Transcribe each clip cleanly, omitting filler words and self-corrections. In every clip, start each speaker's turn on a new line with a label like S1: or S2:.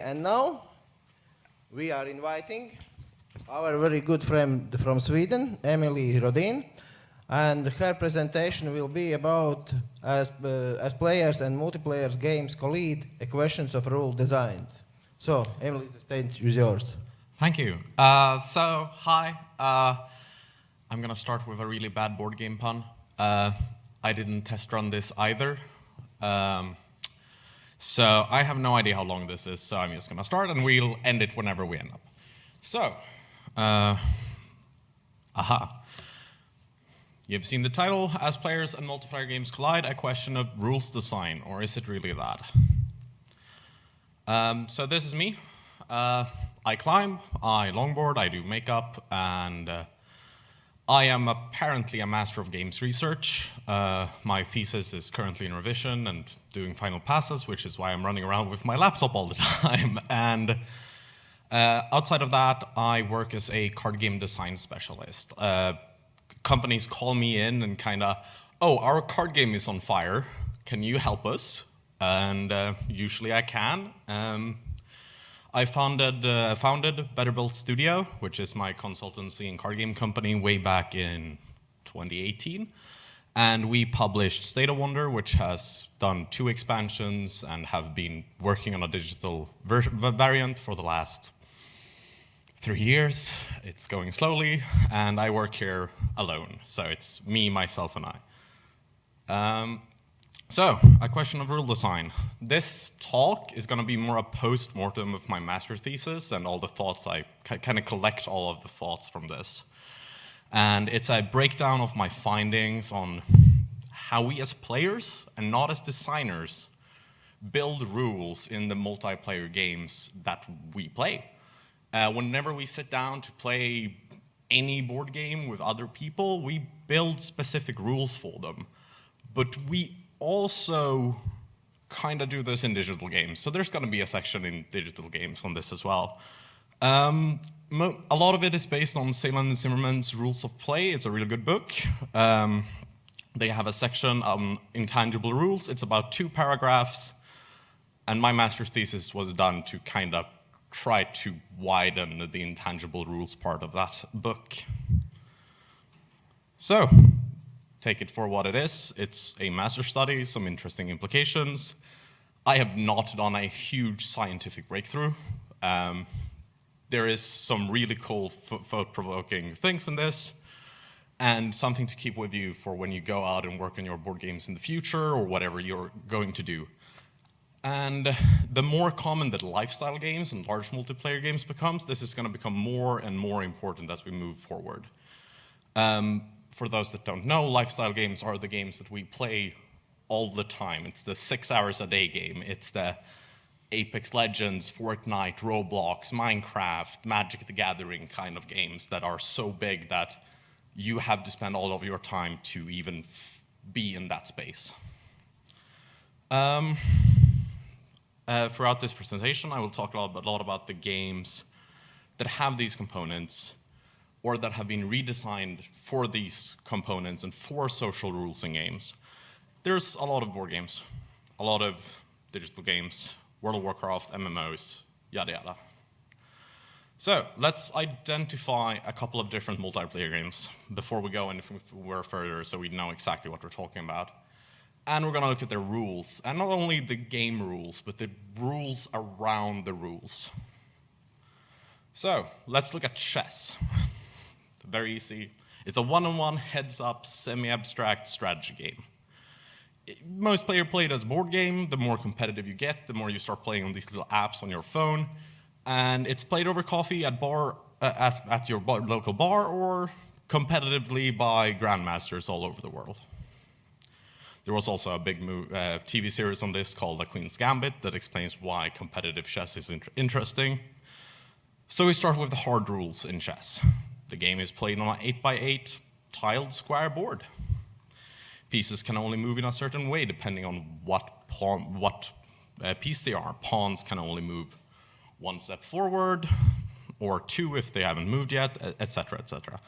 S1: And now we are inviting our very good friend from Sweden, Emelie Rodin, and her presentation will be about as players and multiplayer games collide questions of rule designs. So, Emelie, the stage is yours.
S2: Thank you. Hi. I'm going to start with a really bad board game pun. I didn't test run this either. So I have no idea how long this is, so I'm just going to start and we'll end it whenever we end up. So, You've seen the title, As Players and Multiplayer Games Collide, a question of rules design, or is it really that? So this is me. I climb, I longboard, I do makeup, and I am apparently a master of games research. My thesis is currently in revision and doing final passes, which is why I'm running around with my laptop all the time. And outside of that, I work as a card game design specialist. Companies call me in and kind of, oh, our card game is on fire. Can you help us? And usually I can. I founded BetterBuilt Studio, which is my consultancy and card game company, way back in 2018. And we published State of Wonder, which has done 2 expansions and have been working on a digital variant for the last 3 years. It's going slowly, and I work here alone. So it's me, myself, and I. So, a question of rule design. This talk is going to be more a post-mortem of my master's thesis and all the thoughts. I kind of collect all of the thoughts from this. And it's a breakdown of my findings on how we as players, and not as designers, build rules in the multiplayer games that we play. Whenever we sit down to play any board game with other people, we build specific rules for them. But we also kind of do this in digital games. So there's going to be a section in digital games on this as well. A lot of it is based on Salen and Zimmerman's Rules of Play. It's a really good book. They have a section on intangible rules. It's about 2 paragraphs. And my master's thesis was done to kind of try to widen the intangible rules part of that book. So, take it for what it is. It's a master study, some interesting implications. I have not done a huge scientific breakthrough. There is some really cool, thought-provoking things in this, and something to keep with you for when you go out and work on your board games in the future, or whatever you're going to do. And the more common that lifestyle games and large multiplayer games becomes, this is going to become more and more important as we move forward. For those that don't know, lifestyle games are the games that we play all the time. It's the 6 hours a day game. It's the Apex Legends, Fortnite, Roblox, Minecraft, Magic the Gathering kind of games that are so big that you have to spend all of your time to even be in that space. Throughout this presentation, I will talk a lot about the games that have these components, or that have been redesigned for these components and for social rules in games. There's a lot of board games, a lot of digital games, World of Warcraft, MMOs, yada yada. So let's identify a couple of different multiplayer games before we go anywhere further, so we know exactly what we're talking about. And we're going to look at their rules, and not only the game rules, but the rules around the rules. So let's look at chess. Very easy. It's a one-on-one, heads-up, semi-abstract strategy game. Most players play it as a board game. The more competitive you get, the more you start playing on these little apps on your phone. And it's played over coffee at your local bar, or competitively by grandmasters all over the world. There was also a big TV series on this called The Queen's Gambit that explains why competitive chess is interesting. So we start with the hard rules in chess. The game is played on an 8x8 tiled square board. Pieces can only move in a certain way depending on what piece they are. Pawns can only move 1 step forward, or 2 if they haven't moved yet, etc., etc.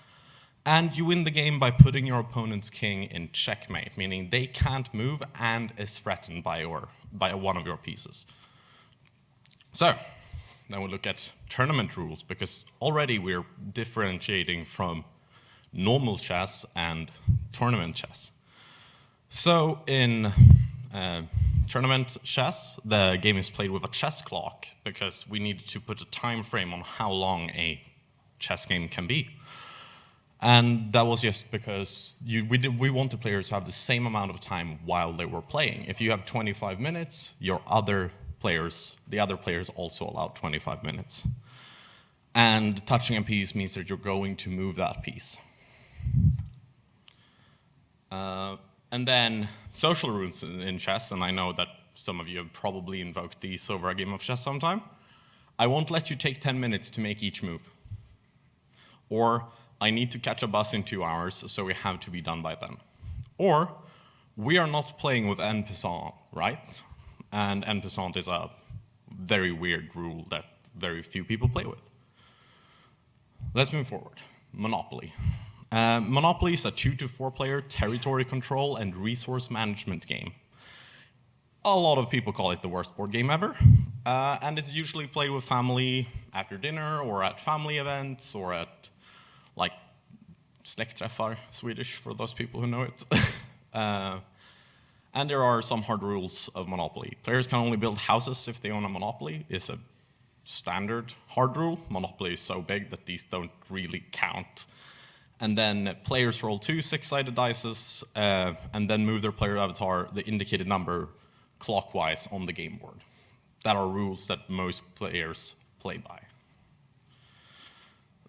S2: And you win the game by putting your opponent's king in checkmate, meaning they can't move and is threatened by one of your pieces. So, then we look at tournament rules, because already we're differentiating from normal chess and tournament chess. So in tournament chess, the game is played with a chess clock, because we needed to put a time frame on how long a chess game can be. And that was just because we want the players to have the same amount of time while they were playing. If you have 25 minutes, the other players also allow 25 minutes. And touching a piece means that you're going to move that piece. And then social rules in chess, and I know that some of you have probably invoked these over a game of chess sometime. I won't let you take 10 minutes to make each move. Or, I need to catch a bus in 2 hours, so we have to be done by then. Or, we are not playing with en passant, right? And en passant is a very weird rule that very few people play with. Let's move forward. Monopoly. Monopoly is a 2 to 4 player territory control and resource management game. A lot of people call it the worst board game ever, and it's usually played with family after dinner, or at family events, or at like släktträffar, Swedish for those people who know it. And there are some hard rules of Monopoly. Players can only build houses if they own a Monopoly. It's a standard hard rule. Monopoly is so big that these don't really count. And then players roll 2 6-sided dice, and then move their player avatar, the indicated number, clockwise on the game board. That are rules that most players play by.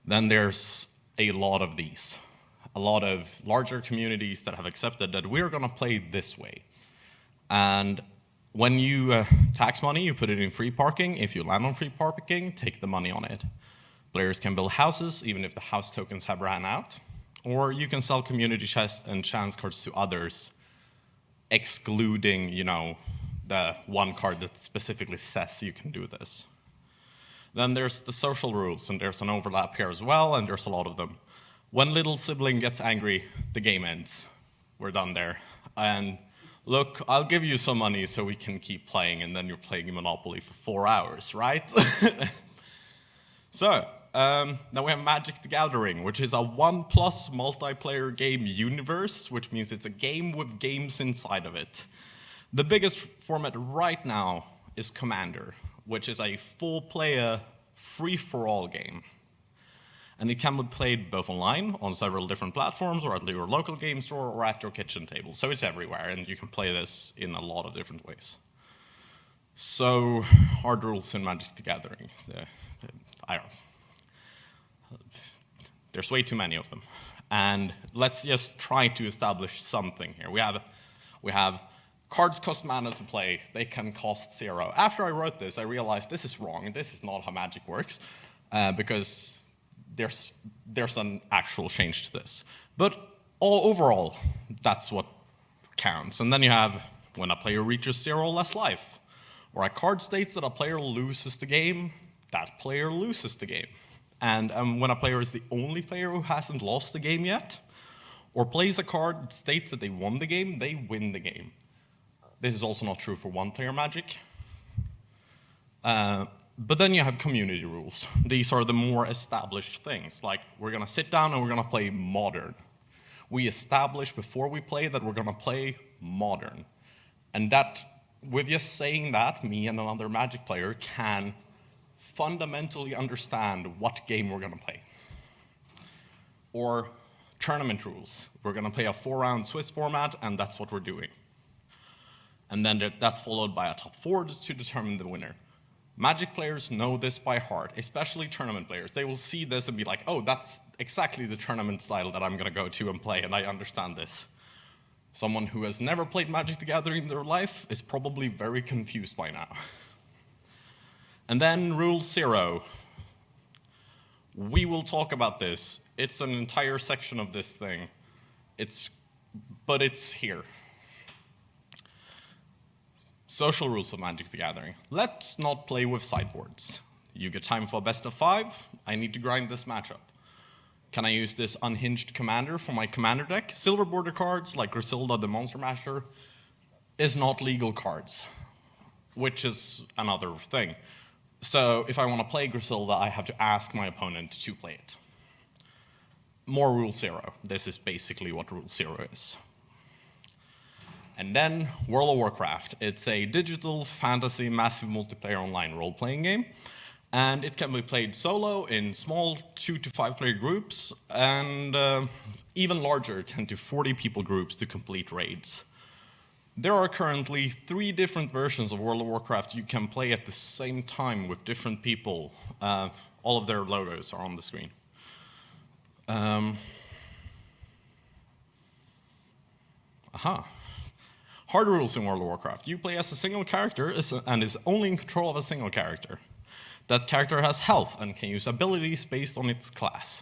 S2: Then there's a lot of these. A lot of larger communities that have accepted that we're gonna play this way. And when you tax money, you put it in free parking. If you land on free parking, take the money on it. Players can build houses, even if the house tokens have ran out. Or you can sell community chests and chance cards to others, excluding, the one card that specifically says you can do this. Then there's the social rules, and there's an overlap here as well, and there's a lot of them. When little sibling gets angry, the game ends. We're done there. And look, I'll give you some money so we can keep playing, and then you're playing Monopoly for 4 hours, right? So, then we have Magic the Gathering, which is a 1+ multiplayer game universe, which means it's a game with games inside of it. The biggest format right now is Commander, which is a full-player, free-for-all game. And it can be played both online, on several different platforms, or at your local game store, or at your kitchen table. So it's everywhere, and you can play this in a lot of different ways. So, hard rules in Magic the Gathering. I don't know. There's way too many of them. And let's just try to establish something here. We have cards cost mana to play. They can cost 0. After I wrote this, I realized this is wrong. This is not how Magic works, because there's an actual change to this. But overall, that's what counts. And then you have when a player reaches 0 or less life, or a card states that a player loses the game, that player loses the game. And when a player is the only player who hasn't lost the game yet, or plays a card that states that they won the game, they win the game. This is also not true for one-player Magic. But then you have community rules. These are the more established things, like we're gonna sit down and we're gonna play Modern. We establish before we play that we're gonna play Modern. And that, with just saying that, me and another Magic player can fundamentally understand what game we're gonna play. Or tournament rules. We're gonna play a 4-round Swiss format, and that's what we're doing. And then that's followed by a top 4 to determine the winner. Magic players know this by heart, especially tournament players. They will see this and be like, oh, that's exactly the tournament style that I'm gonna go to and play, and I understand this. Someone who has never played Magic the Gathering in their life is probably very confused by now. And then Rule 0. We will talk about this. It's an entire section of this thing. But it's here. Social rules of Magic the Gathering. Let's not play with sideboards. You get time for a best of 5. I need to grind this matchup. Can I use this unhinged commander for my commander deck? Silver border cards, like Griselda the Monster Masher, is not legal cards, which is another thing. So if I want to play Griselda, I have to ask my opponent to play it. More Rule 0. This is basically what Rule 0 is. And then World of Warcraft. It's a digital fantasy massive multiplayer online role-playing game. And it can be played solo in small 2 to 5 player groups and even larger 10 to 40 people groups to complete raids. There are currently 3 different versions of World of Warcraft you can play at the same time with different people. All of their logos are on the screen. Hard rules in World of Warcraft. You play as a single character and is only in control of a single character. That character has health and can use abilities based on its class.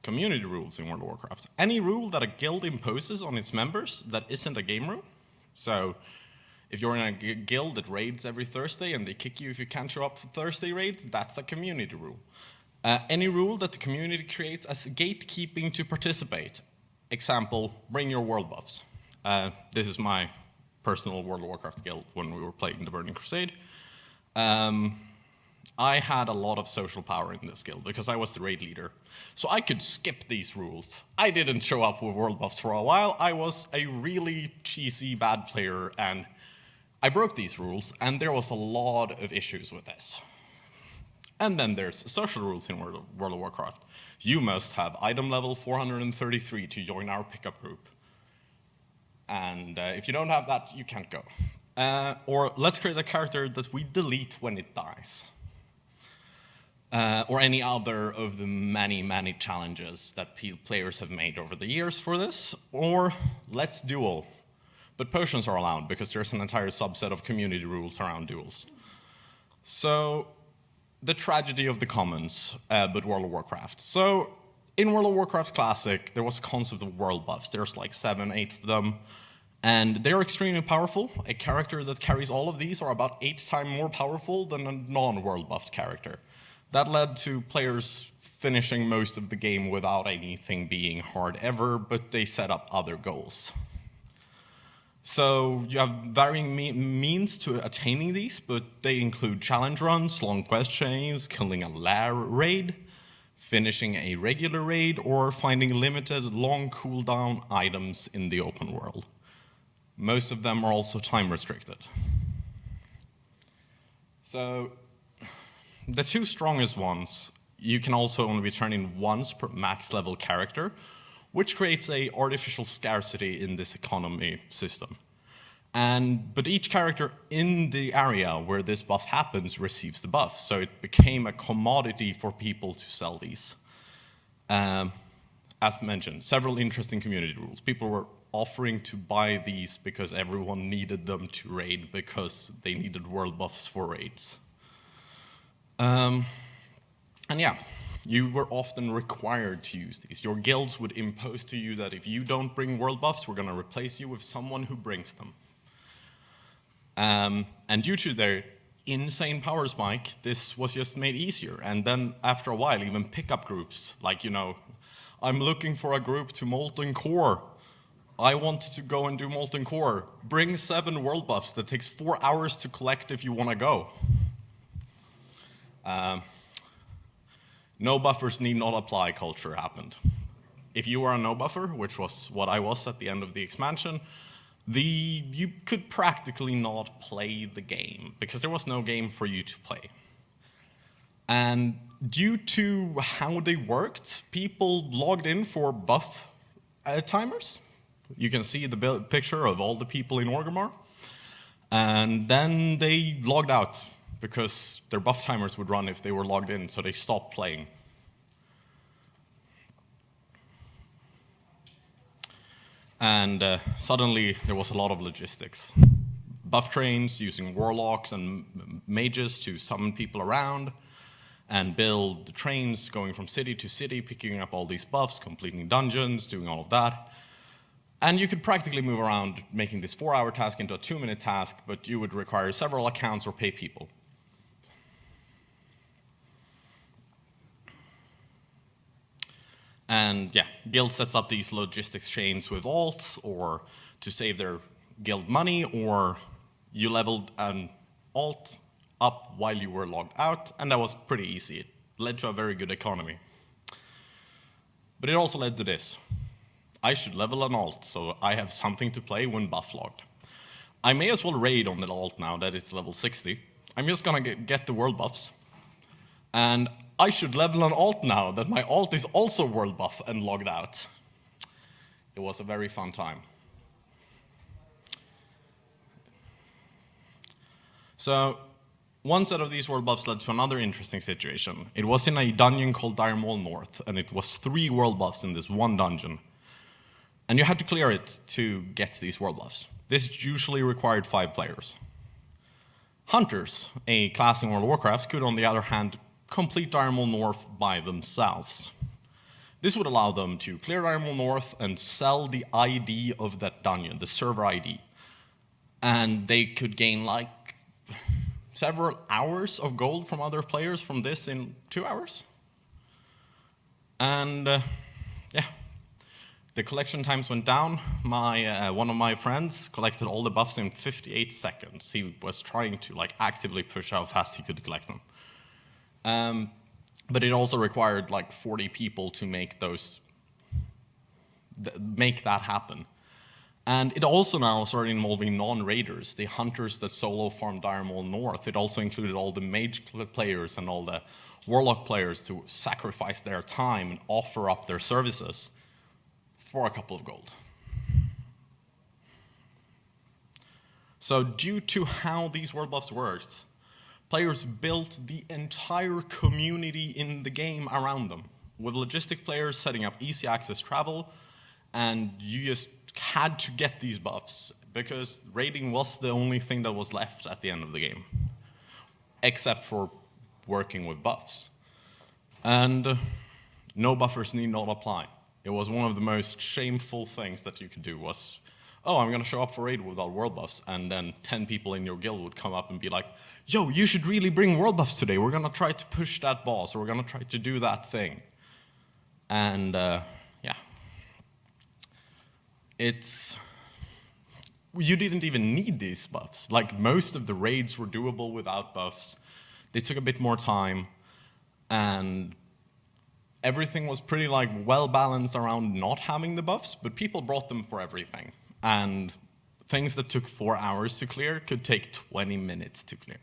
S2: Community rules in World of Warcraft. Any rule that a guild imposes on its members that isn't a game rule. So if you're in a guild that raids every Thursday and they kick you if you can't show up for Thursday raids, that's a community rule. Any rule that the community creates as gatekeeping to participate. Example, bring your world buffs. This is my personal World of Warcraft guild when we were playing the Burning Crusade. I had a lot of social power in this guild because I was the raid leader. So I could skip these rules. I didn't show up with world buffs for a while. I was a really cheesy bad player and I broke these rules and there was a lot of issues with this. And then there's social rules in World of Warcraft. You must have item level 433 to join our pickup group. And if you don't have that, you can't go. Or let's create a character that we delete when it dies. Or any other of the many, many challenges that players have made over the years for this. Or let's duel. But potions are allowed because there's an entire subset of community rules around duels. So the tragedy of the commons, but World of Warcraft. So in World of Warcraft Classic, there was a concept of world buffs. There's like 7, 8 of them. And they're extremely powerful. A character that carries all of these are about 8 times more powerful than a non-world buffed character. That led to players finishing most of the game without anything being hard ever, but they set up other goals. So you have varying means to attaining these, but they include challenge runs, long quest chains, killing a lair raid, finishing a regular raid, or finding limited long cooldown items in the open world. Most of them are also time restricted. So the 2 strongest ones, you can also only be turned in once per max level character, which creates a artificial scarcity in this economy system. But each character in the area where this buff happens receives the buff, so it became a commodity for people to sell these. As mentioned, several interesting community rules. People were offering to buy these because everyone needed them to raid because they needed world buffs for raids. And yeah, you were often required to use these. Your guilds would impose to you that if you don't bring world buffs, we're going to replace you with someone who brings them. And due to their insane power spike, this was just made easier. And then after a while, even pickup groups, like, I'm looking for a group to Molten Core. I want to go and do Molten Core. Bring 7 world buffs that takes 4 hours to collect if you want to go. No buffers need not apply culture happened. If you were a no buffer, which was what I was at the end of the expansion, you could practically not play the game because there was no game for you to play. And due to how they worked, people logged in for buff timers. You can see the picture of all the people in Orgrimmar. And then they logged out because their buff timers would run if they were logged in, so they stopped playing. And suddenly there was a lot of logistics. Buff trains using warlocks and mages to summon people around and build the trains going from city to city, picking up all these buffs, completing dungeons, doing all of that. And you could practically move around making this 4-hour task into a 2-minute task, but you would require several accounts or pay people. And yeah, guild sets up these logistics chains with alts or to save their guild money, or you leveled an alt up while you were logged out, and that was pretty easy. It led to a very good economy. But it also led to this. I should level an alt, so I have something to play when buff logged. I may as well raid on the alt now that it's level 60. I'm just gonna get the world buffs. And I should level an alt now that my alt is also world buff and logged out. It was a very fun time. So one set of these world buffs led to another interesting situation. It was in a dungeon called Dire Maul North, and it was 3 world buffs in this one dungeon. And you had to clear it to get these world buffs. This usually required 5 players. Hunters, a class in World of Warcraft, could on the other hand complete Dire Maul North by themselves. This would allow them to clear Dire Maul North and sell the ID of that dungeon, the server ID. And they could gain like several hours of gold from other players from this in 2 hours. And yeah, the collection times went down. One of my friends collected all the buffs in 58 seconds. He was trying to like actively push how fast he could collect them. But it also required like 40 people to make that happen. And it also now started involving non-raiders, the hunters that solo farmed Dire Maul North. It also included all the mage players and all the warlock players to sacrifice their time and offer up their services for a couple of gold. So due to how these world buffs worked, players built the entire community in the game around them, with logistic players setting up easy access travel, and you just had to get these buffs, because raiding was the only thing that was left at the end of the game, except for working with buffs. And no buffers need not apply. It was one of the most shameful things that you could do was, oh, I'm gonna show up for raid without world buffs, and then 10 people in your guild would come up and be like, yo, you should really bring world buffs today. We're gonna try to push that boss, or we're gonna try to do that thing. And yeah. You didn't even need these buffs. Like, most of the raids were doable without buffs. They took a bit more time, and everything was pretty like well balanced around not having the buffs, but people brought them for everything. And things that took 4 hours to clear could take 20 minutes to clear.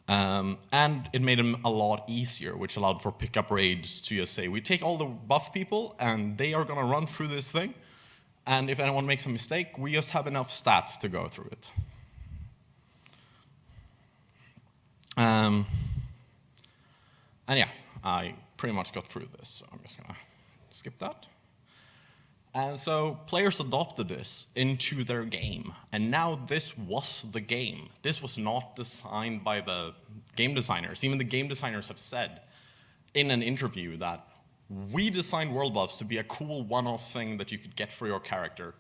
S2: And it made them a lot easier, which allowed for pickup raids to just say, we take all the buff people, and they are gonna run through this thing. And if anyone makes a mistake, we just have enough stats to go through it. And yeah, I pretty much got through this, so I'm just gonna skip that. And so players adopted this into their game, and now this was the game. This was not designed by the game designers. Even the game designers have said in an interview that we designed world buffs to be a cool one-off thing that you could get for your character,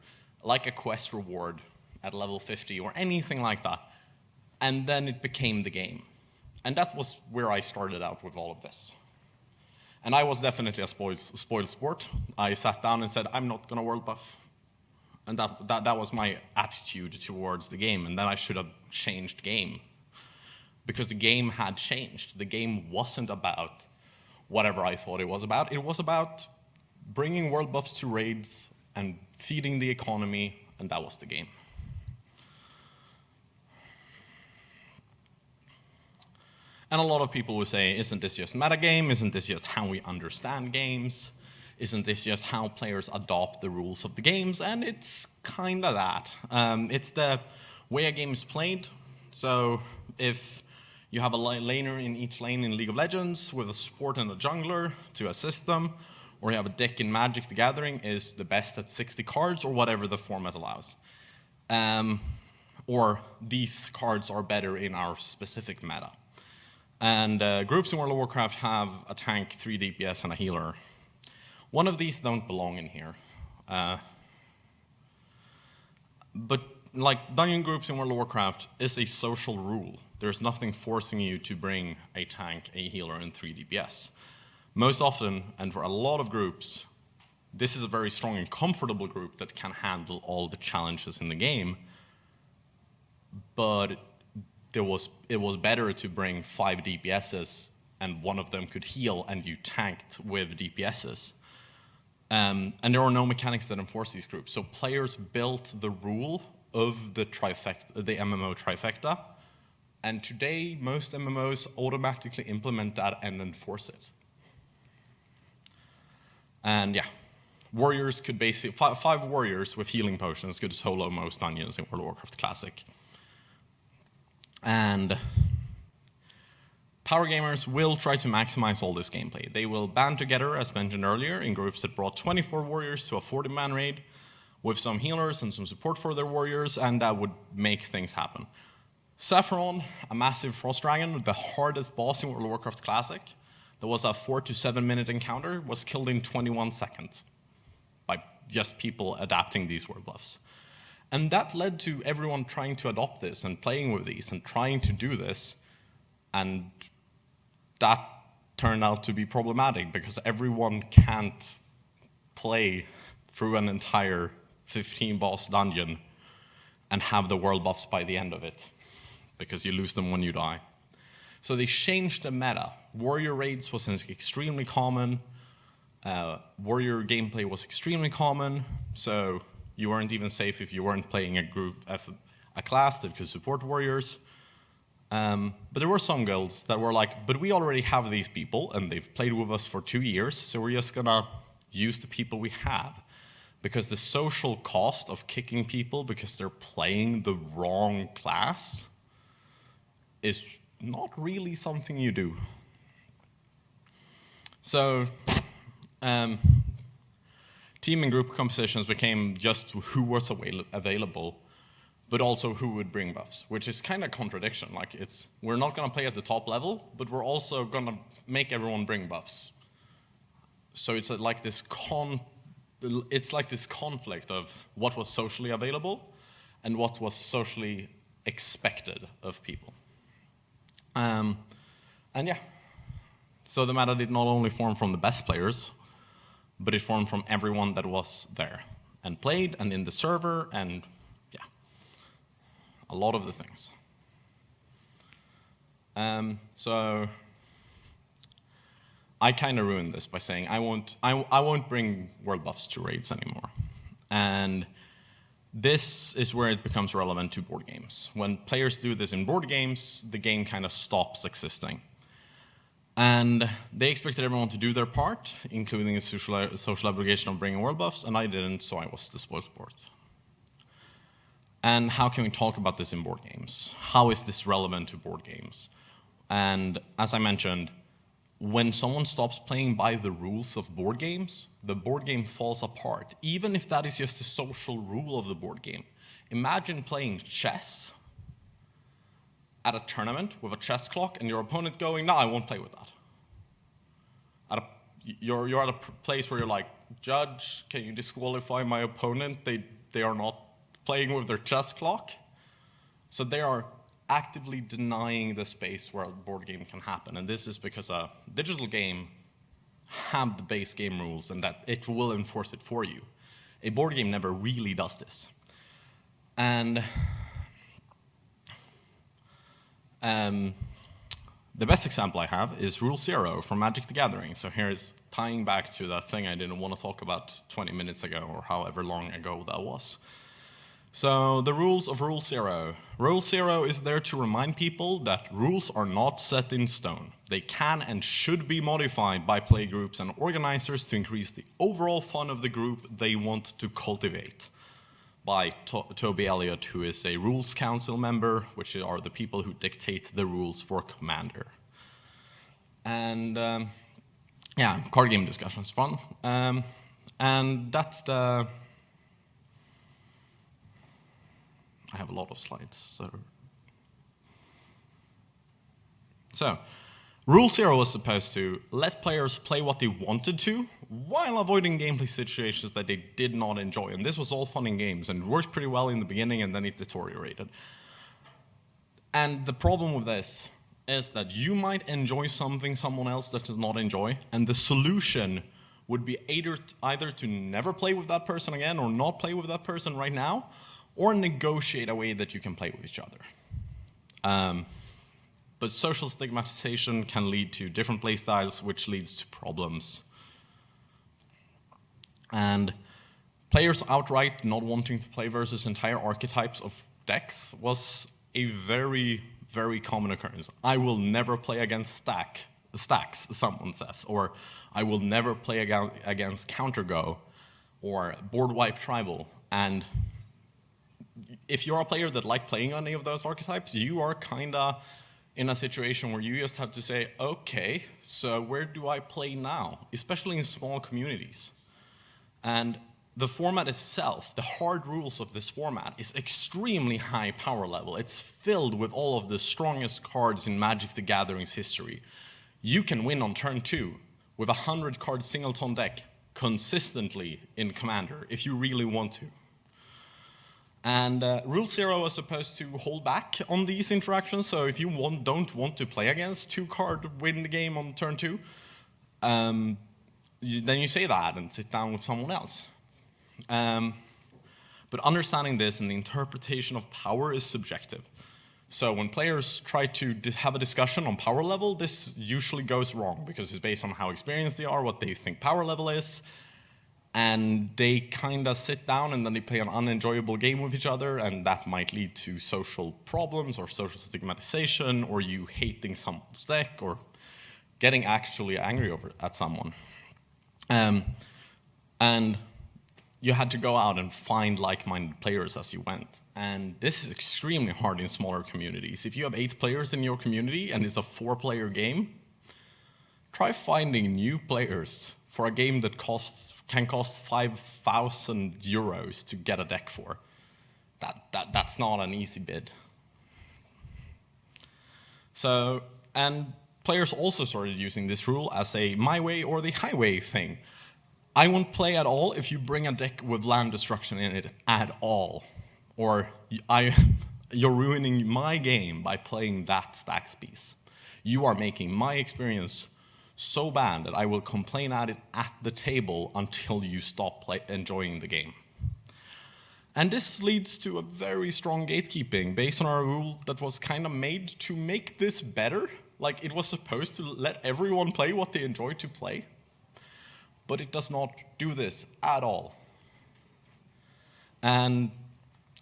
S2: like a quest reward at level 50 or anything like that. And then it became the game. And that was where I started out with all of this. And I was definitely a spoiled sport. I sat down and said, I'm not gonna world buff. And that was my attitude towards the game. And then I should have changed game, because the game had changed. The game wasn't about whatever I thought it was about. It was about bringing world buffs to raids and feeding the economy, and that was the game. And a lot of people would say, isn't this just metagame? Isn't this just how we understand games? Isn't this just how players adopt the rules of the games? And it's kind of that. It's the way a game is played. So if you have a laner in each lane in League of Legends with a support and a jungler to assist them, or you have a deck in Magic the Gathering is the best at 60 cards or whatever the format allows. Or these cards are better in our specific meta. And groups in World of Warcraft have a tank, 3 DPS, and a healer. One of these don't belong in here. But like dungeon groups in World of Warcraft is a social rule. There's nothing forcing you to bring a tank, a healer, and 3 DPS. Most often, and for a lot of groups, this is a very strong and comfortable group that can handle all the challenges in the game. But it was better to bring 5 DPSs and one of them could heal and you tanked with DPSs. And there are no mechanics that enforce these groups. So players built the rule of the MMO trifecta. And today, most MMOs automatically implement that and enforce it. And yeah, warriors could basically, 5 warriors with healing potions could solo most dungeons in World of Warcraft Classic. And power gamers will try to maximize all this gameplay. They will band together, as mentioned earlier, in groups that brought 24 warriors to a 40-man raid, with some healers and some support for their warriors, and that would make things happen. Saffron, a massive frost dragon, the hardest boss in World of Warcraft Classic, that was a 4 to 7 minute encounter, was killed in 21 seconds by just people adapting these word buffs. And that led to everyone trying to adopt this and playing with these and trying to do this. And that turned out to be problematic because everyone can't play through an entire 15-boss dungeon and have the world buffs by the end of it, because you lose them when you die. So they changed the meta. Warrior raids was extremely common. Warrior gameplay was extremely common, so you weren't even safe if you weren't playing a class that could support warriors. But there were some guilds that were like, but we already have these people, and they've played with us for 2 years, so we're just gonna use the people we have. Because the social cost of kicking people because they're playing the wrong class is not really something you do. So, team and group compositions became just who was available, but also who would bring buffs, which is kind of a contradiction. Like, we're not gonna play at the top level, but we're also gonna make everyone bring buffs. So it's like this conflict of what was socially available and what was socially expected of people. And yeah, so the meta did not only form from the best players, but it formed from everyone that was there and played and in the server and yeah, a lot of the things. So I kind of ruined this by saying I won't bring world buffs to raids anymore. And this is where it becomes relevant to board games. When players do this in board games, the game kind of stops existing. And they expected everyone to do their part, including a social obligation of bringing world buffs, and I didn't, so I was the spoilsport. And how can we talk about this in board games? How is this relevant to board games? And as I mentioned, when someone stops playing by the rules of board games, the board game falls apart, even if that is just the social rule of the board game. Imagine playing chess at a tournament with a chess clock and your opponent going, no, I won't play with that. You're at a place where you're like, judge, can you disqualify my opponent? They are not playing with their chess clock. So they are actively denying the space where a board game can happen. And this is because a digital game have the base game rules and that it will enforce it for you. A board game never really does this. And the best example I have is Rule 0 from Magic the Gathering. So here's tying back to that thing I didn't want to talk about 20 minutes ago or however long ago that was. So the rules of Rule 0. Rule 0 is there to remind people that rules are not set in stone. They can and should be modified by play groups and organizers to increase the overall fun of the group they want to cultivate. By Toby Elliott, who is a Rules Council member, which are the people who dictate the rules for Commander. And yeah, card game discussion is fun. And that's the... I have a lot of slides, so Rule 0 was supposed to let players play what they wanted to, while avoiding gameplay situations that they did not enjoy. And this was all fun in games, and it worked pretty well in the beginning, and then it deteriorated. And the problem with this is that you might enjoy something someone else does not enjoy, and the solution would be either to never play with that person again or not play with that person right now, or negotiate a way that you can play with each other. But social stigmatization can lead to different playstyles, which leads to problems. And players outright not wanting to play versus entire archetypes of decks was a very, very common occurrence. I will never play against stacks, someone says, or I will never play against counter-go or board wipe tribal. And if you're a player that like playing any of those archetypes, you are kinda in a situation where you just have to say, okay, so where do I play now? Especially in small communities. And the format itself, the hard rules of this format, is extremely high power level. It's filled with all of the strongest cards in Magic the Gathering's history. You can win on turn 2 with a 100-card singleton deck consistently in Commander if you really want to. And Rule 0 is supposed to hold back on these interactions, so if you don't want to play against 2-card win the game on turn 2, then you say that and sit down with someone else. But understanding this and the interpretation of power is subjective. So when players try to have a discussion on power level, this usually goes wrong because it's based on how experienced they are, what they think power level is, and they kind of sit down and then they play an unenjoyable game with each other, and that might lead to social problems or social stigmatization, or you hating someone's deck, or getting actually angry at someone. And you had to go out and find like-minded players as you went. And this is extremely hard in smaller communities. If you have 8 players in your community and it's a 4-player game, try finding new players for a game that can cost 5,000 euros to get a deck for. That's not an easy bid. So, and players also started using this rule as a my way or the highway thing. I won't play at all if you bring a deck with land destruction in it at all. Or you're ruining my game by playing that stacks piece. You are making my experience so bad that I will complain at it at the table until you stop enjoying the game. And this leads to a very strong gatekeeping based on our rule that was kind of made to make this better. Like, it was supposed to let everyone play what they enjoy to play, but it does not do this at all. And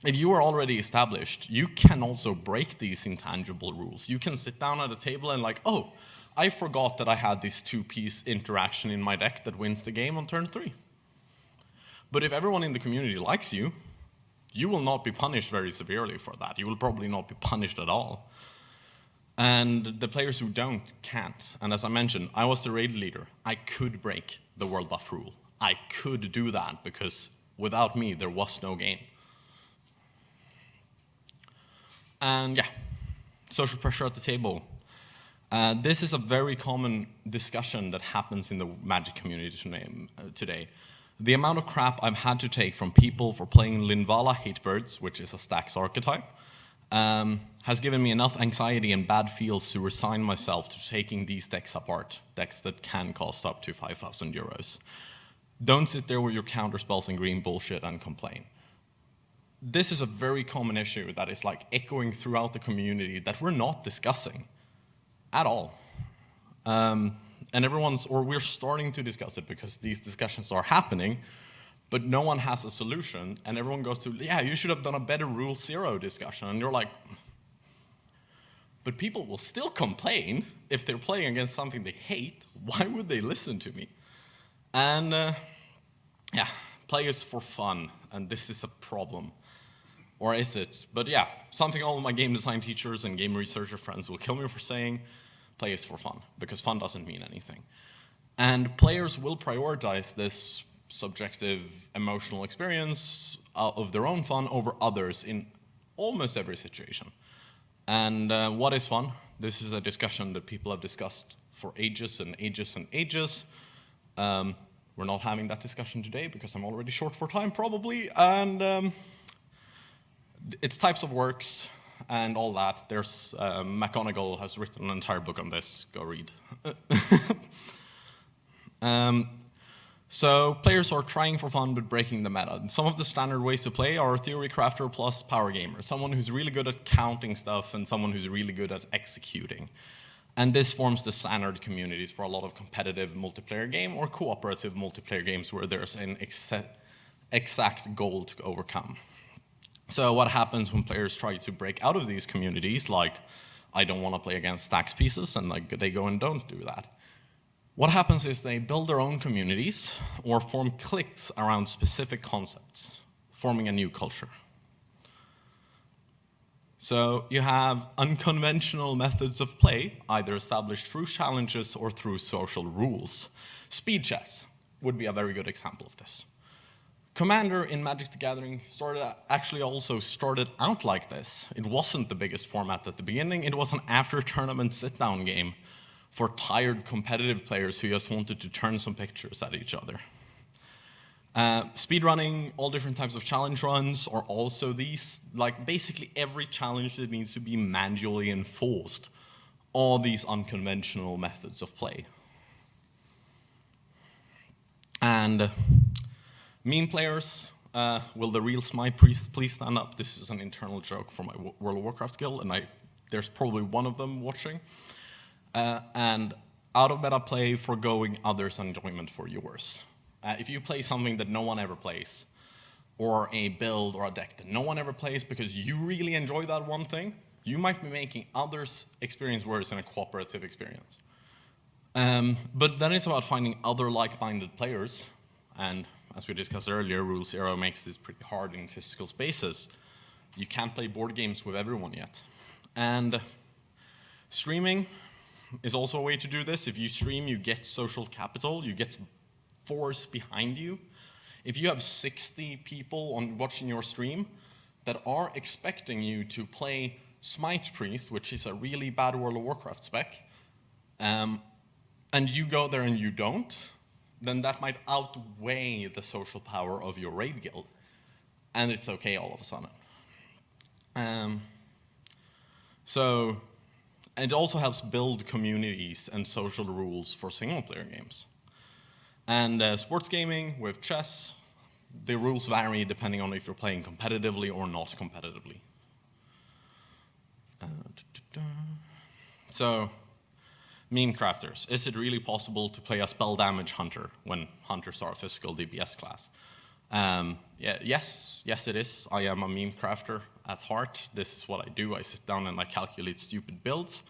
S2: if you are already established, you can also break these intangible rules. You can sit down at a table and like, oh, I forgot that I had this 2-piece interaction in my deck that wins the game on turn 3. But if everyone in the community likes you, you will not be punished very severely for that. You will probably not be punished at all. And the players who don't, can't. And as I mentioned, I was the raid leader. I could break the world buff rule. I could do that because without me, there was no game. And yeah, social pressure at the table. This is a very common discussion that happens in the Magic community today. The amount of crap I've had to take from people for playing Linvala Hatebirds, which is a stacks archetype, has given me enough anxiety and bad feels to resign myself to taking these decks apart, decks that can cost up to 5,000 euros. Don't sit there with your counterspells and green bullshit and complain. This is a very common issue that is like echoing throughout the community that we're not discussing at all. And we're starting to discuss it because these discussions are happening, but no one has a solution, and everyone goes to, yeah, you should have done a better Rule 0 discussion, and you're like, but people will still complain if they're playing against something they hate. Why would they listen to me? And yeah, play is for fun, and this is a problem. Or is it? But yeah, something all of my game design teachers and game researcher friends will kill me for saying, play is for fun, because fun doesn't mean anything. And players will prioritize this subjective emotional experience of their own fun over others in almost every situation. And what is fun? This is a discussion that people have discussed for ages and ages and ages. We're not having that discussion today because I'm already short for time, probably. And it's types of works and all that. There's McGonagall has written an entire book on this. Go read. So players are trying for fun but breaking the meta. And some of the standard ways to play are theory crafter plus power gamer, someone who's really good at counting stuff and someone who's really good at executing. And this forms the standard communities for a lot of competitive multiplayer game or cooperative multiplayer games where there's an exact goal to overcome. So what happens when players try to break out of these communities, like I don't want to play against stacks pieces, and like they go and don't do that. What happens is they build their own communities or form cliques around specific concepts, forming a new culture. So you have unconventional methods of play, either established through challenges or through social rules. Speed chess would be a very good example of this. Commander in Magic the Gathering actually also started out like this. It wasn't the biggest format at the beginning, it was an after-tournament sit-down game for tired competitive players who just wanted to turn some pictures at each other. Speedrunning, all different types of challenge runs are also these, like basically every challenge that needs to be manually enforced, all these unconventional methods of play. And meme players, will the real Smite Priest please stand up? This is an internal joke for my World of Warcraft guild, and there's probably one of them watching. And out of meta play, forgoing others' enjoyment for yours. If you play something that no one ever plays, or a build or a deck that no one ever plays because you really enjoy that one thing, you might be making others' experience worse in a cooperative experience. But then it's about finding other like-minded players, and as we discussed earlier, Rule Zero makes this pretty hard in physical spaces. You can't play board games with everyone yet. And streaming is also a way to do this. If you stream, you get social capital, you get force behind you. If you have 60 people watching your stream that are expecting you to play Smite Priest, which is a really bad World of Warcraft spec, and you go there and you don't, then that might outweigh the social power of your raid guild, and it's okay all of a sudden. It also helps build communities and social rules for single-player games. And sports gaming with chess, the rules vary depending on if you're playing competitively or not competitively. So, meme crafters. Is it really possible to play a spell damage hunter when hunters are a physical DPS class? Yes, it is. I am a meme crafter at heart. This is what I do. I sit down and I calculate stupid builds.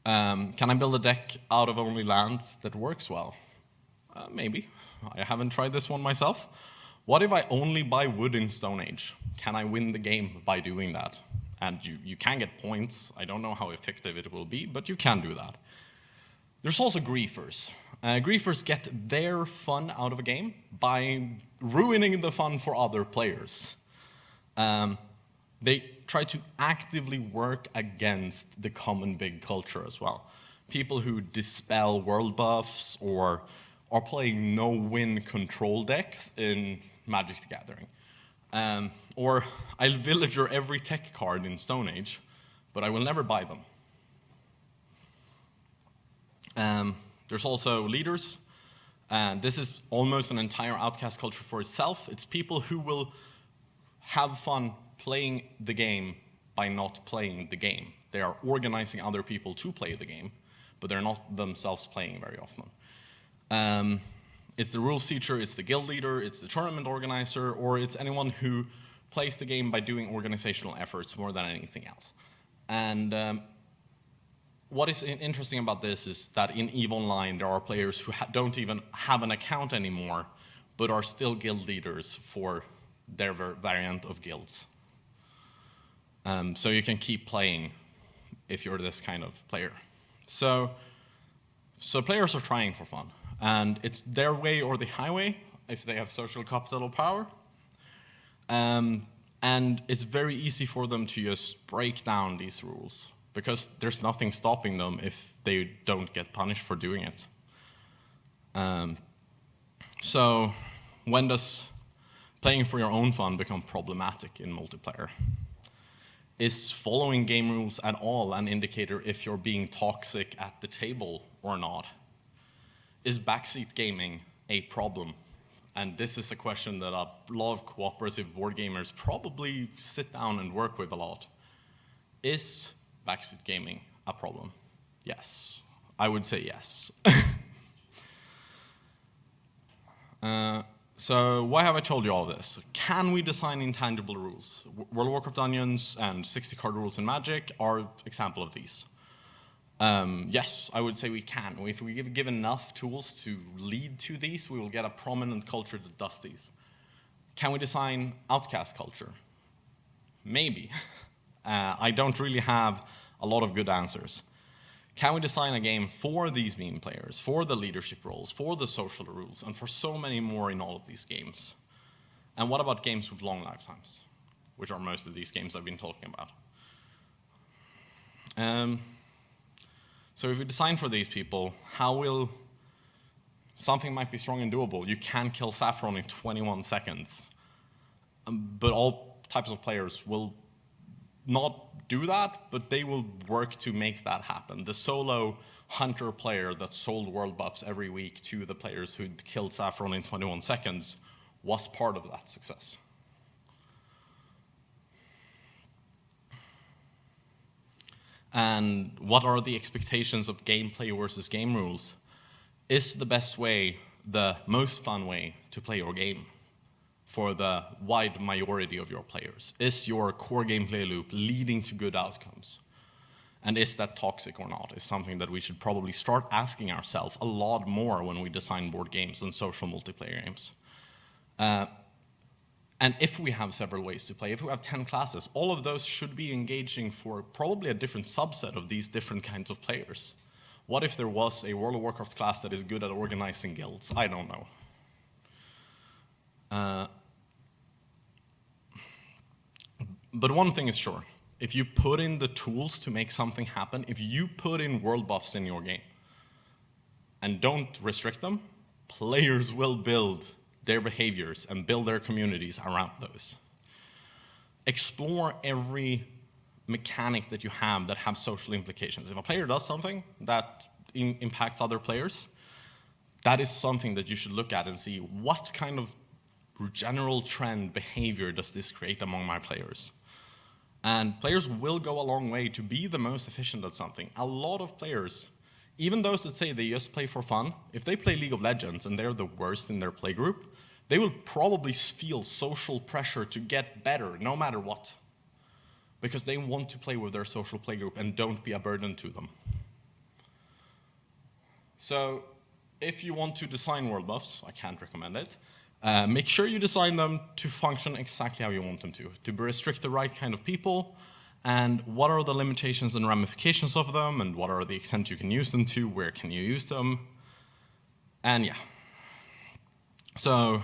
S2: Can I build a deck out of only lands that works well? Maybe. I haven't tried this one myself. What if I only buy wood in Stone Age? Can I win the game by doing that? And you can get points. I don't know how effective it will be, but you can do that. There's also griefers. Griefers get their fun out of a game by ruining the fun for other players. They try to actively work against the common big culture as well. People who dispel world buffs or are playing no-win control decks in Magic the Gathering. Or I'll villager every tech card in Stone Age, but I will never buy them. There's also leaders. This is almost an entire outcast culture for itself. It's people who will have fun playing the game by not playing the game. They are organizing other people to play the game, but they're not themselves playing very often. It's the rules teacher, it's the guild leader, it's the tournament organizer, or it's anyone who plays the game by doing organizational efforts more than anything else. And what is interesting about this is that in EVE Online, there are players who don't even have an account anymore, but are still guild leaders for their variant of guilds. So you can keep playing if you're this kind of player. So players are trying for fun. And it's their way or the highway if they have social capital or power. And it's very easy for them to just break down these rules because there's nothing stopping them if they don't get punished for doing it. So when does playing for your own fun become problematic in multiplayer? Is following game rules at all an indicator if you're being toxic at the table or not? Is backseat gaming a problem? and this is a question that a lot of cooperative board gamers probably sit down and work with a lot. Is backseat gaming a problem? Yes. I would say yes. So why have I told you all this? Can we design intangible rules? World of Warcraft Dungeons and 60-card rules in Magic are example of these. Yes, I would say we can. If we give enough tools to lead to these, we will get a prominent culture that does these. Can we design outcast culture? Maybe. I don't really have a lot of good answers. Can we design a game for these meme players, for the leadership roles, for the social rules, and for so many more in all of these games? And what about games with long lifetimes, which are most of these games I've been talking about? So if we design for these people, how will something might be strong and doable? You can kill Saffron in 21 seconds, but all types of players will not do that, but they will work to make that happen. The solo hunter player that sold world buffs every week to the players who killed Saffron in 21 seconds was part of that success. And what are the expectations of gameplay versus game rules? Is the best way the most fun way to play your game for the wide majority of your players? Is your core gameplay loop leading to good outcomes? And is that toxic or not? Is something that we should probably start asking ourselves a lot more when we design board games and social multiplayer games. And if we have several ways to play, if we have 10 classes, all of those should be engaging for probably a different subset of these different kinds of players. What if there was a World of Warcraft class that is good at organizing guilds? I don't know. But one thing is sure, if you put in the tools to make something happen, if you put in world buffs in your game and don't restrict them, players will build their behaviors and build their communities around those. Explore every mechanic that you have that have social implications. If a player does something that impacts other players, that is something that you should look at and see what kind of general trend behavior does this create among my players. And players will go a long way to be the most efficient at something. A lot of players, even those that say they just play for fun, if they play League of Legends and they're the worst in their play group, they will probably feel social pressure to get better no matter what, because they want to play with their social play group and don't be a burden to them. So if you want to design world buffs, I can't recommend it. Make sure you design them to function exactly how you want them to restrict the right kind of people, and what are the limitations and ramifications of them, and what are the extent you can use them to, where can you use them, and yeah. So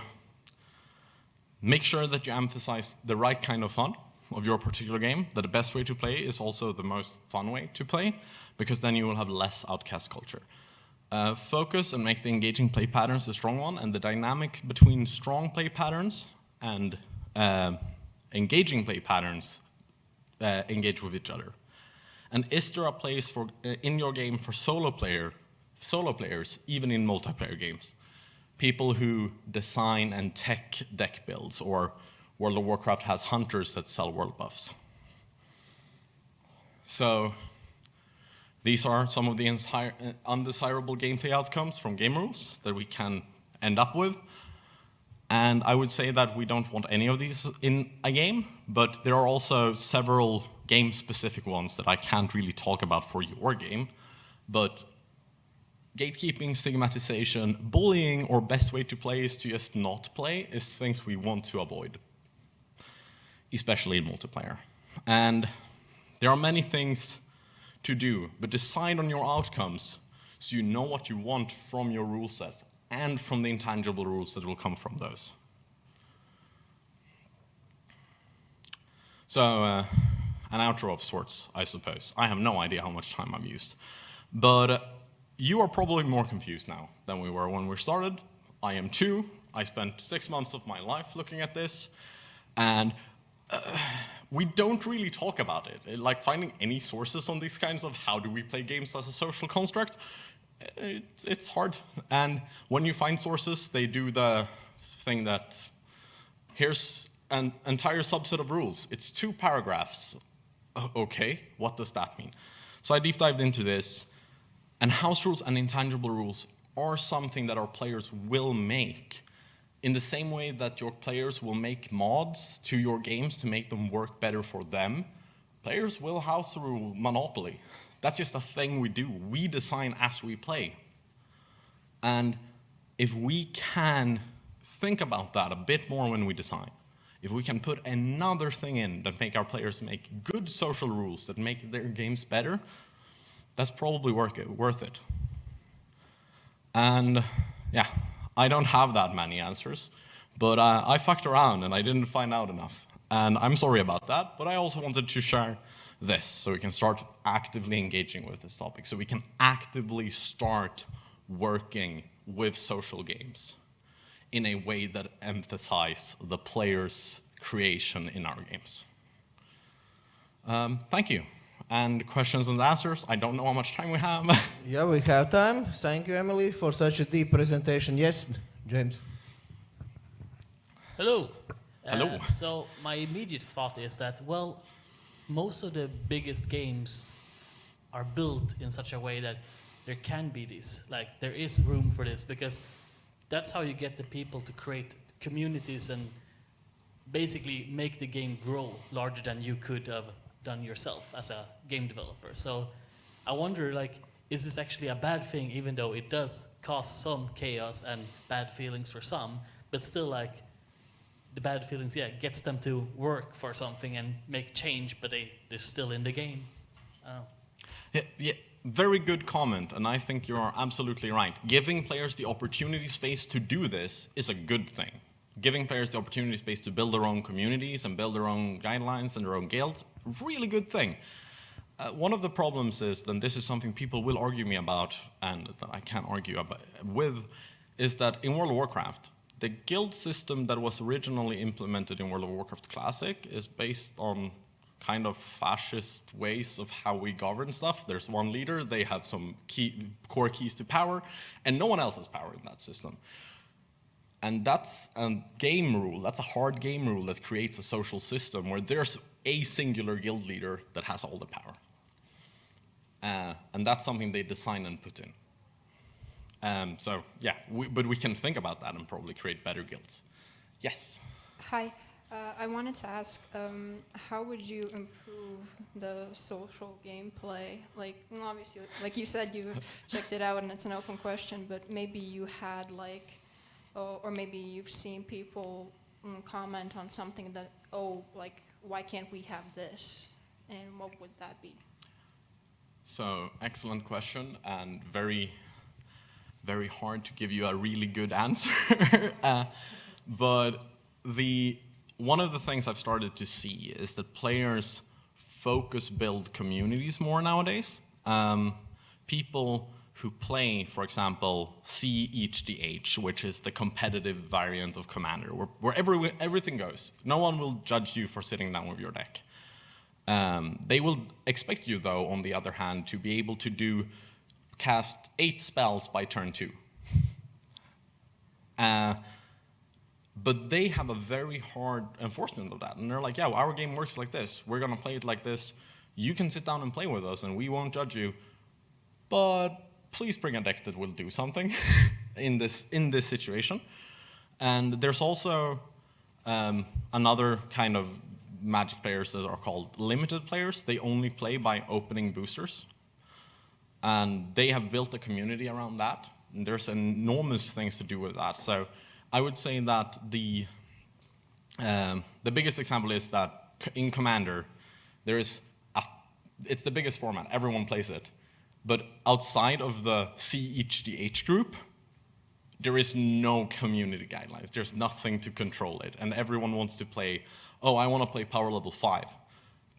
S2: make sure that you emphasize the right kind of fun of your particular game, that the best way to play is also the most fun way to play, because then you will have less outcast culture. Focus and make the engaging play patterns a strong one, and the dynamic between strong play patterns and engaging play patterns engage with each other. And is there a place for in your game for solo players, even in multiplayer games? People who design and tech deck builds, or World of Warcraft has hunters that sell world buffs. So these are some of the undesirable gameplay outcomes from game rules that we can end up with. And I would say that we don't want any of these in a game, but there are also several game-specific ones that I can't really talk about for your game. But gatekeeping, stigmatization, bullying, or best way to play is to just not play is things we want to avoid, especially in multiplayer. And there are many things to do, but decide on your outcomes so you know what you want from your rule sets and from the intangible rules that will come from those. So, an outro of sorts, I suppose. I have no idea how much time I've used. But you are probably more confused now than we were when we started. I am too. I spent 6 months of my life looking at this, and we don't really talk about it. Like finding any sources on these kinds of how do we play games as a social construct, it's hard. And when you find sources, they do the thing that here's an entire subset of rules. It's 2 paragraphs. Okay, what does that mean? So I deep dived into this, and house rules and intangible rules are something that our players will make in the same way that your players will make mods to your games to make them work better for them. Players will house rule Monopoly. That's just a thing we do. We design as we play. And if we can think about that a bit more when we design, if we can put another thing in that make our players make good social rules that make their games better, that's probably worth it. And yeah, I don't have that many answers, but I fucked around and I didn't find out enough. And I'm sorry about that, but I also wanted to share this so we can start actively engaging with this topic, so we can actively start working with social games in a way that emphasize the player's creation in our games. Thank you. And questions and answers, I don't know how much time we have.
S1: Yeah, we have time. Thank you, Emelie, for such a deep presentation. Yes, James.
S3: Hello.
S2: Hello.
S3: So my immediate thought is that, well, most of the biggest games are built in such a way that there can be this, like there is room for this, because that's how you get the people to create communities and basically make the game grow larger than you could have done yourself as a game developer. So I wonder, like, is this actually a bad thing, even though it does cause some chaos and bad feelings for some, but still, like, the bad feelings, yeah, gets them to work for something and make change, but they're still in the game. I don't know.
S2: Yeah, very good comment, and I think you are absolutely right. Giving players the opportunity space to do this is a good thing. Giving players the opportunity space to build their own communities and build their own guidelines and their own guilds, really good thing. One of the problems is, and this is something people will argue me about, and that I can't argue about with, is that in World of Warcraft, the guild system that was originally implemented in World of Warcraft Classic is based on kind of fascist ways of how we govern stuff. There's one leader, they have some core keys to power, and no one else has power in that system. And that's a game rule, that's a hard game rule that creates a social system where there's a singular guild leader that has all the power. And that's something they design and put in. So yeah, but we can think about that and probably create better guilds. Yes?
S4: Hi, I wanted to ask, how would you improve the social gameplay? Like, obviously, like you said, you checked it out and it's an open question, but maybe you had like, or maybe you've seen people comment on something that, oh, like, why can't we have this? And what would that be?
S2: So, excellent question, and very, very hard to give you a really good answer. But one of the things I've started to see is that players build communities more nowadays. People who play, for example, CEHDH, which is the competitive variant of Commander, where everything goes. No one will judge you for sitting down with your deck. They will expect you, though, on the other hand, to be able to cast 8 spells by turn 2. But they have a very hard enforcement of that. And they're like, yeah, our game works like this. We're going to play it like this. You can sit down and play with us, and we won't judge you. But please bring a deck that will do something in this situation. And there's also another kind of Magic players that are called limited players. They only play by opening boosters. And they have built a community around that. And there's enormous things to do with that. So I would say that the biggest example is that in Commander, it's the biggest format. Everyone plays it. But outside of the CEHDH group, there is no community guidelines. There's nothing to control it. And everyone wants to play, oh, I want to play power level 5.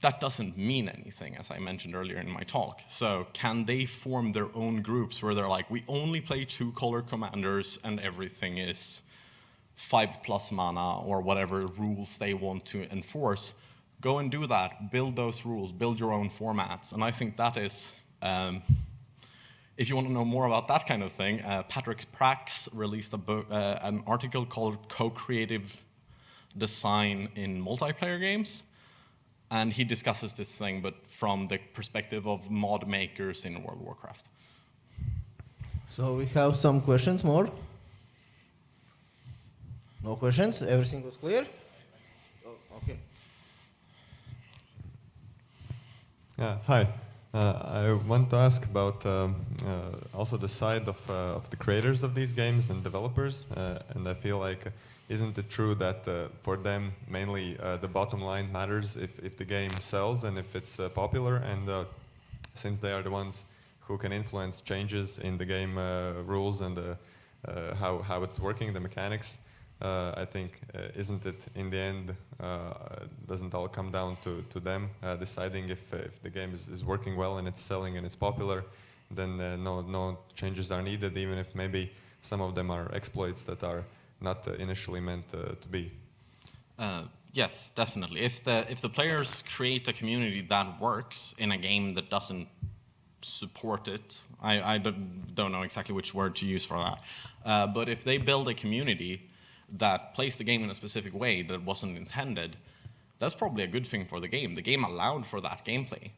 S2: That doesn't mean anything, as I mentioned earlier in my talk. So can they form their own groups where they're like, we only play 2-color commanders and everything is 5+ mana or whatever rules they want to enforce? Go and do that. Build those rules. Build your own formats. And I think that is if you want to know more about that kind of thing, Patrick Prax released an article called Co-Creative Design in Multiplayer Games. And he discusses this thing, but from the perspective of mod makers in World of Warcraft.
S1: So we have some questions more. No questions? Everything was clear? Oh, okay.
S5: Yeah, hi. I want to ask about also the side of the creators of these games and developers. And I feel like, isn't it true that for them mainly the bottom line matters if the game sells and if it's popular? And since they are the ones who can influence changes in the game rules and how it's working, the mechanics, I think, isn't it in the end, doesn't all come down to them deciding if the game is working well and it's selling and it's popular, then no changes are needed, even if maybe some of them are exploits that are not initially meant to be.
S2: Yes, definitely. If the players create a community that works in a game that doesn't support it, I don't know exactly which word to use for that, but if they build a community that plays the game in a specific way that wasn't intended, that's probably a good thing for the game. The game allowed for that gameplay.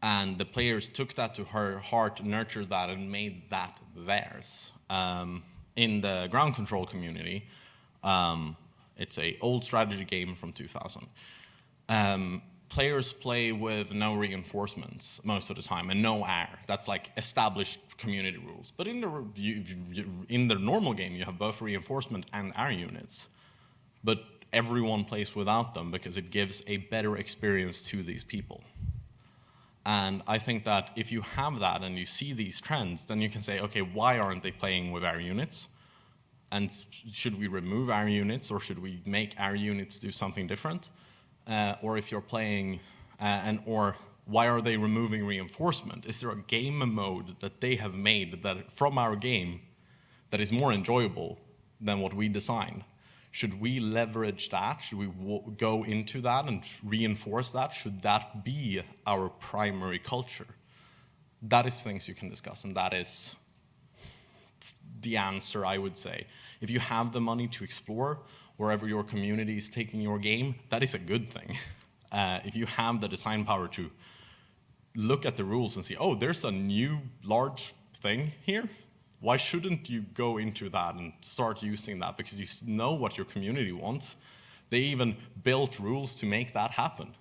S2: And the players took that to heart, nurtured that, and made that theirs. In the ground control community, it's an old strategy game from 2000. Players play with no reinforcements most of the time and no air. That's like established community rules. But in the normal game, you have both reinforcement and air units. But everyone plays without them because it gives a better experience to these people. And I think that if you have that and you see these trends, then you can say, okay, why aren't they playing with air units? And should we remove air units, or should we make air units do something different? Or if you're playing, or why are they removing reinforcement? Is there a game mode that they have made that from our game that is more enjoyable than what we designed? Should we leverage that? Should we go into that and reinforce that? Should that be our primary culture? That is things you can discuss, and that is the answer, I would say. If you have the money to explore wherever your community is taking your game, that is a good thing. If you have the design power to look at the rules and see, oh, there's a new large thing here, why shouldn't you go into that and start using that? Because you know what your community wants. They even built rules to make that happen.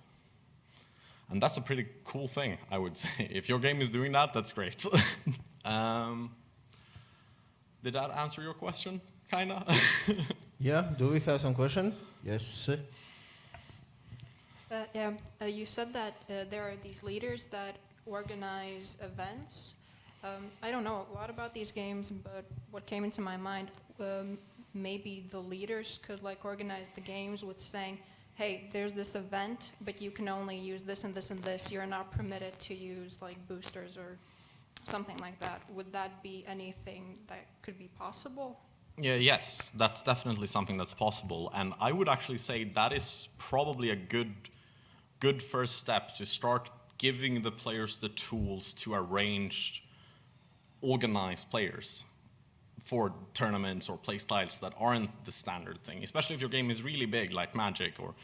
S2: And that's a pretty cool thing, I would say. If your game is doing that, that's great. Did that answer your question, kinda?
S1: Yeah, do we have some question? Yes.
S4: You said that there are these leaders that organize events. I don't know a lot about these games, but what came into my mind, maybe the leaders could like organize the games with saying, hey, there's this event, but you can only use this and this and this. You're not permitted to use like boosters or something like that. Would that be anything that could be possible?
S2: Yeah, yes, that's definitely something that's possible. And I would actually say that is probably a good first step to start giving the players the tools to arrange organized players for tournaments or play styles that aren't the standard thing, especially if your game is really big, like Magic or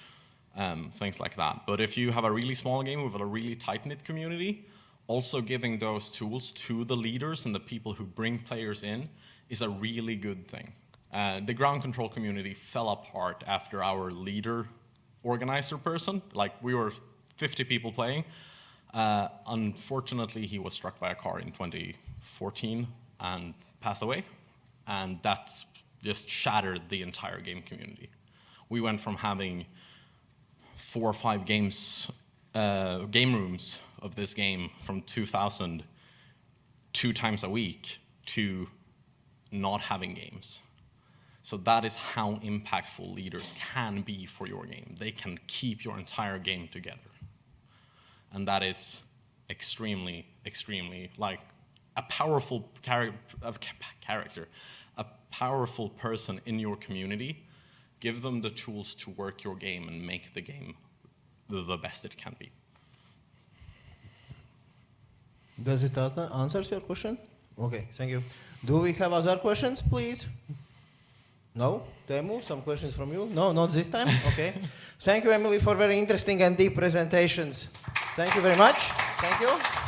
S2: things like that. But if you have a really small game with a really tight-knit community, also giving those tools to the leaders and the people who bring players in is a really good thing. The ground control community fell apart after our leader organizer person, like we were 50 people playing. Unfortunately, he was struck by a car in 2014 and passed away. And that's just shattered the entire game community. We went from having 4 or 5 game rooms of this game from 2000 2 times a week to not having games. So that is how impactful leaders can be for your game. They can keep your entire game together. And that is extremely, extremely, like a powerful character, a powerful person in your community. Give them the tools to work your game and make the game the best it can be.
S1: Does it answer your question? Okay, thank you. Do we have other questions, please? No? Teemu, some questions from you? No, not this time? Okay. Thank you, Emelie, for very interesting and deep presentations. Thank you very much. Thank you.